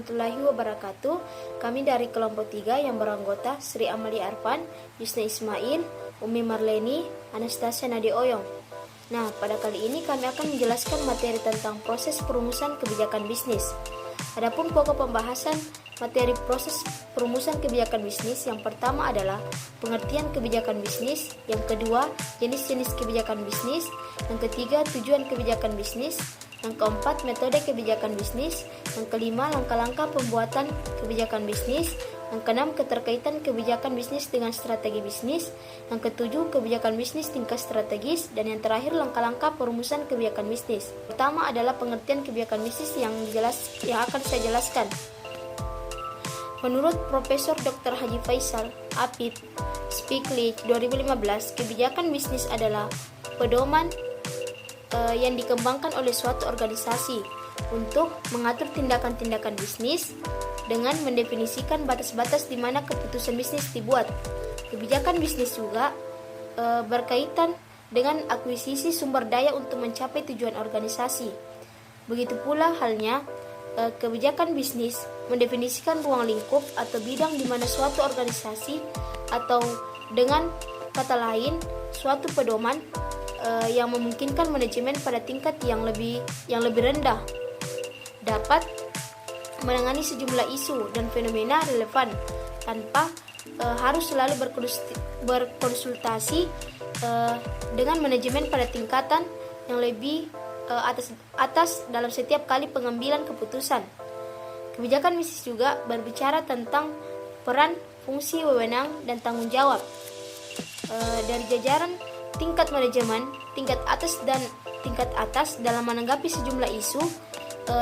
warahmatullahi wabarakatuh. Kami dari kelompok 3 yang beranggota Sri Amalia Arfan, Yusna Ismail, Umi Marleni, Anastasia Nadi Oyong. Nah, pada kali ini kami akan menjelaskan materi tentang proses perumusan kebijakan bisnis. Adapun pokok pembahasan materi proses perumusan kebijakan bisnis, yang pertama adalah pengertian kebijakan bisnis, yang kedua jenis-jenis kebijakan bisnis, yang ketiga tujuan kebijakan bisnis, yang keempat metode kebijakan bisnis, yang kelima langkah-langkah pembuatan kebijakan bisnis, yang keenam keterkaitan kebijakan bisnis dengan strategi bisnis, yang ketujuh kebijakan bisnis tingkat strategis, dan yang terakhir langkah-langkah perumusan kebijakan bisnis. Pertama adalah pengertian kebijakan bisnis yang akan saya jelaskan. Menurut Profesor Dr. Haji Faisal Apip Spikli 2015, kebijakan bisnis adalah pedoman yang dikembangkan oleh suatu organisasi untuk mengatur tindakan-tindakan bisnis dengan mendefinisikan batas-batas di mana keputusan bisnis dibuat. Kebijakan bisnis juga berkaitan dengan akuisisi sumber daya untuk mencapai tujuan organisasi. Begitu pula halnya kebijakan bisnis mendefinisikan ruang lingkup atau bidang di mana suatu organisasi, atau dengan kata lain suatu pedoman yang memungkinkan manajemen pada tingkat yang lebih rendah dapat menangani sejumlah isu dan fenomena relevan tanpa harus selalu berkonsultasi dengan manajemen pada tingkatan yang lebih atas dalam setiap kali pengambilan keputusan. Kebijakan bisnis juga berbicara tentang peran, fungsi, wewenang, dan tanggung jawab dari jajaran tingkat manajemen, tingkat atas dalam menanggapi sejumlah isu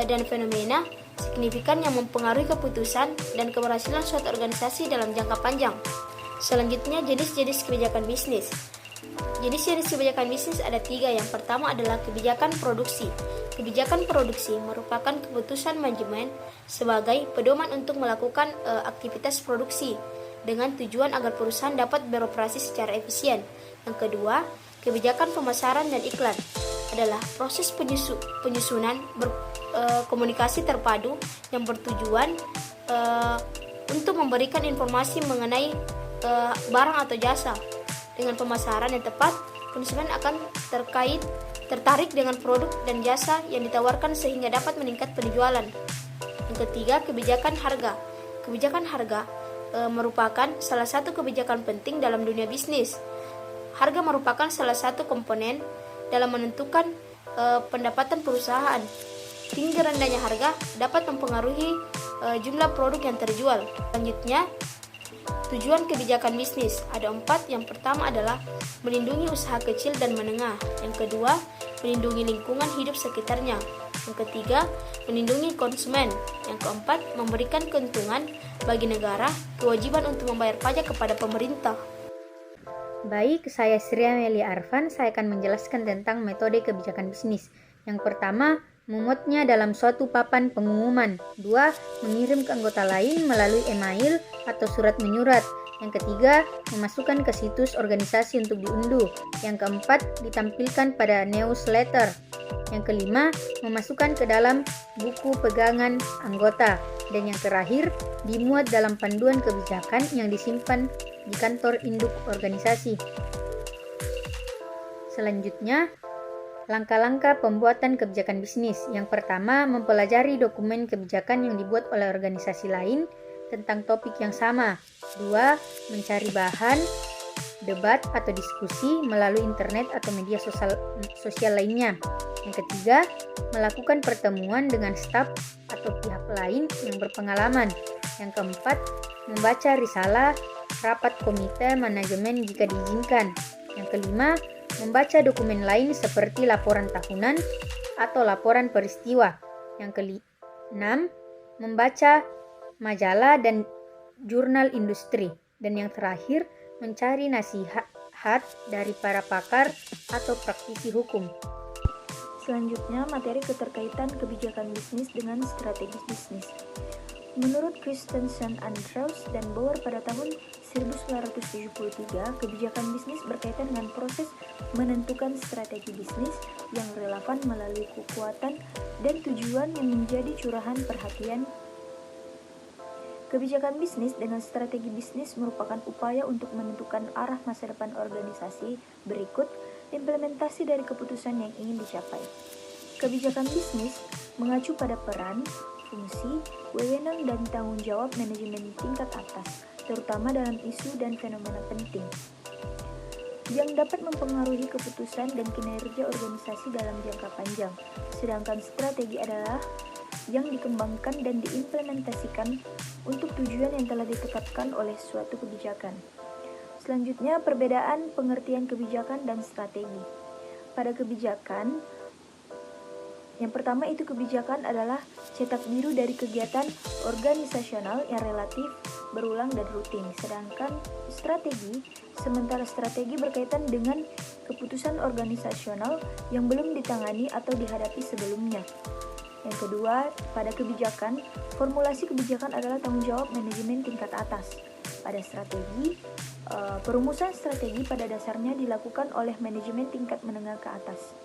dan fenomena signifikan yang mempengaruhi keputusan dan keberhasilan suatu organisasi dalam jangka panjang. Selanjutnya, jenis-jenis kebijakan bisnis. Jenis-jenis kebijakan bisnis ada 3. Yang pertama adalah kebijakan produksi. Kebijakan produksi merupakan keputusan manajemen sebagai pedoman untuk melakukan aktivitas produksi dengan tujuan agar perusahaan dapat beroperasi secara efisien. Yang kedua, kebijakan pemasaran dan iklan adalah proses penyusunan komunikasi terpadu yang bertujuan untuk memberikan informasi mengenai barang atau jasa. Dengan pemasaran yang tepat, konsumen akan tertarik dengan produk dan jasa yang ditawarkan sehingga dapat meningkat penjualan. Yang ketiga, kebijakan harga. Kebijakan harga merupakan salah satu kebijakan penting dalam dunia bisnis. Harga merupakan salah satu komponen dalam menentukan pendapatan perusahaan. Tinggi rendahnya harga dapat mempengaruhi jumlah produk yang terjual. Selanjutnya, tujuan kebijakan bisnis ada 4. Yang pertama adalah melindungi usaha kecil dan menengah. Yang kedua, melindungi lingkungan hidup sekitarnya. Yang ketiga, melindungi konsumen. Yang keempat, memberikan keuntungan bagi negara, kewajiban untuk membayar pajak kepada pemerintah. Baik, saya Sri Amalia Arfan. Saya akan menjelaskan tentang metode kebijakan bisnis. Yang pertama, memuatnya dalam suatu papan pengumuman. 2. Mengirim ke anggota lain melalui email atau surat menyurat. Yang ketiga, memasukkan ke situs organisasi untuk diunduh. Yang keempat, ditampilkan pada newsletter. Yang kelima, memasukkan ke dalam buku pegangan anggota. Dan yang terakhir, dimuat dalam panduan kebijakan yang disimpan di kantor induk organisasi. Selanjutnya, langkah-langkah pembuatan kebijakan bisnis. Yang pertama, mempelajari dokumen kebijakan yang dibuat oleh organisasi lain tentang topik yang sama. 2. Mencari bahan, debat atau diskusi melalui internet atau media sosial lainnya. Yang ketiga, melakukan pertemuan dengan staf atau pihak lain yang berpengalaman. Yang keempat, membaca risalah rapat komite manajemen jika diizinkan. Yang kelima, membaca dokumen lain seperti laporan tahunan atau laporan peristiwa. Yang keenam, membaca majalah dan jurnal industri. Dan yang terakhir, mencari nasihat dari para pakar atau praktisi hukum. Selanjutnya, materi keterkaitan kebijakan bisnis dengan strategi bisnis. Menurut Christensen, Andrews, dan Bauer pada tahun 1973, kebijakan bisnis berkaitan dengan proses menentukan strategi bisnis yang relevan melalui kekuatan dan tujuan yang menjadi curahan perhatian Kebijakan bisnis dengan strategi bisnis merupakan upaya untuk menentukan arah masa depan organisasi. Berikut implementasi dari keputusan yang ingin dicapai. Kebijakan bisnis mengacu pada peran, fungsi, wewenang, dan tanggung jawab manajemen tingkat atas, terutama dalam isu dan fenomena penting yang dapat mempengaruhi keputusan dan kinerja organisasi dalam jangka panjang. Sedangkan strategi adalah yang dikembangkan dan diimplementasikan untuk tujuan yang telah ditetapkan oleh suatu kebijakan. Selanjutnya, perbedaan pengertian kebijakan dan strategi. Pada kebijakan, yang pertama itu kebijakan adalah cetak biru dari kegiatan organisasional yang relatif berulang dan rutin. Sedangkan sementara strategi berkaitan dengan keputusan organisasional yang belum ditangani atau dihadapi sebelumnya. Yang kedua, pada kebijakan, formulasi kebijakan adalah tanggung jawab manajemen tingkat atas. Pada strategi, perumusan strategi pada dasarnya dilakukan oleh manajemen tingkat menengah ke atas.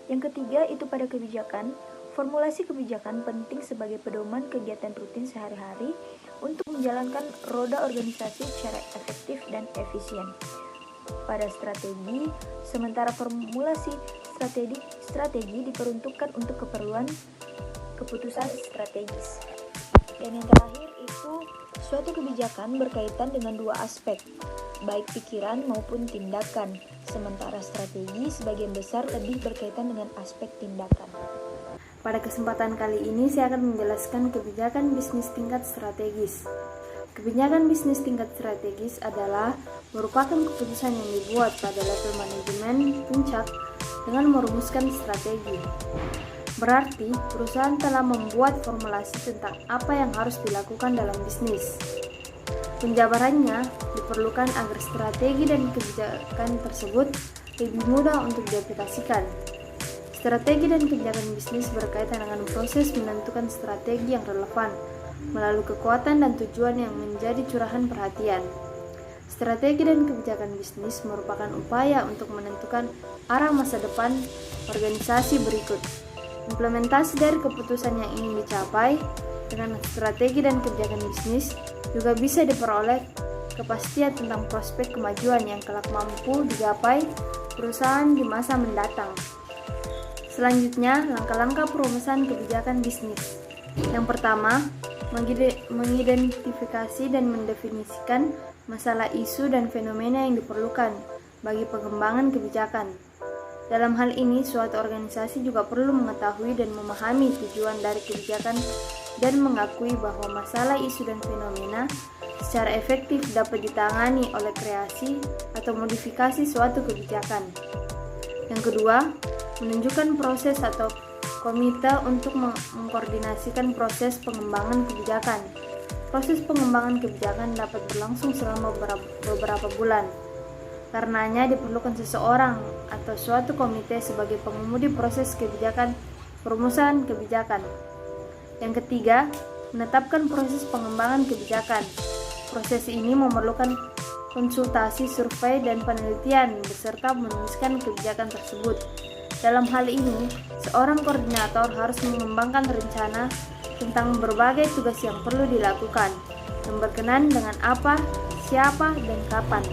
Yang ketiga, itu pada kebijakan, formulasi kebijakan penting sebagai pedoman kegiatan rutin sehari-hari untuk menjalankan roda organisasi secara efektif dan efisien. Pada strategi, sementara formulasi strategi diperuntukkan untuk keperluan keputusan strategis. Dan yang terakhir itu suatu kebijakan berkaitan dengan dua aspek, baik pikiran maupun tindakan, sementara strategi sebagian besar lebih berkaitan dengan aspek tindakan. Pada kesempatan kali ini saya akan menjelaskan kebijakan bisnis tingkat strategis. Kebijakan bisnis tingkat strategis adalah merupakan keputusan yang dibuat pada level manajemen puncak dengan merumuskan strategi. Berarti, perusahaan telah membuat formulasi tentang apa yang harus dilakukan dalam bisnis. Penjabarannya diperlukan agar strategi dan kebijakan tersebut lebih mudah untuk diaplikasikan. Strategi dan kebijakan bisnis berkaitan dengan proses menentukan strategi yang relevan melalui kekuatan dan tujuan yang menjadi curahan perhatian. Strategi dan kebijakan bisnis merupakan upaya untuk menentukan arah masa depan organisasi berikut. Implementasi dari keputusan yang ingin dicapai dengan strategi dan kebijakan bisnis juga bisa diperoleh kepastian tentang prospek kemajuan yang kelak mampu digapai perusahaan di masa mendatang. Selanjutnya, langkah-langkah perumusan kebijakan bisnis. Yang pertama, mengidentifikasi dan mendefinisikan masalah isu dan fenomena yang diperlukan bagi pengembangan kebijakan. Dalam hal ini, suatu organisasi juga perlu mengetahui dan memahami tujuan dari kebijakan dan mengakui bahwa masalah isu dan fenomena secara efektif dapat ditangani oleh kreasi atau modifikasi suatu kebijakan. Yang kedua, menunjukkan proses atau komite untuk mengkoordinasikan proses pengembangan kebijakan. Proses pengembangan kebijakan dapat berlangsung selama beberapa bulan. Karenanya diperlukan seseorang atau suatu komite sebagai pengemudi proses kebijakan perumusan kebijakan. Yang ketiga, menetapkan proses pengembangan kebijakan. Proses ini memerlukan konsultasi, survei, dan penelitian beserta menuliskan kebijakan tersebut. Dalam hal ini, seorang koordinator harus mengembangkan rencana tentang berbagai tugas yang perlu dilakukan, yang berkenaan dengan apa, siapa, dan kapan.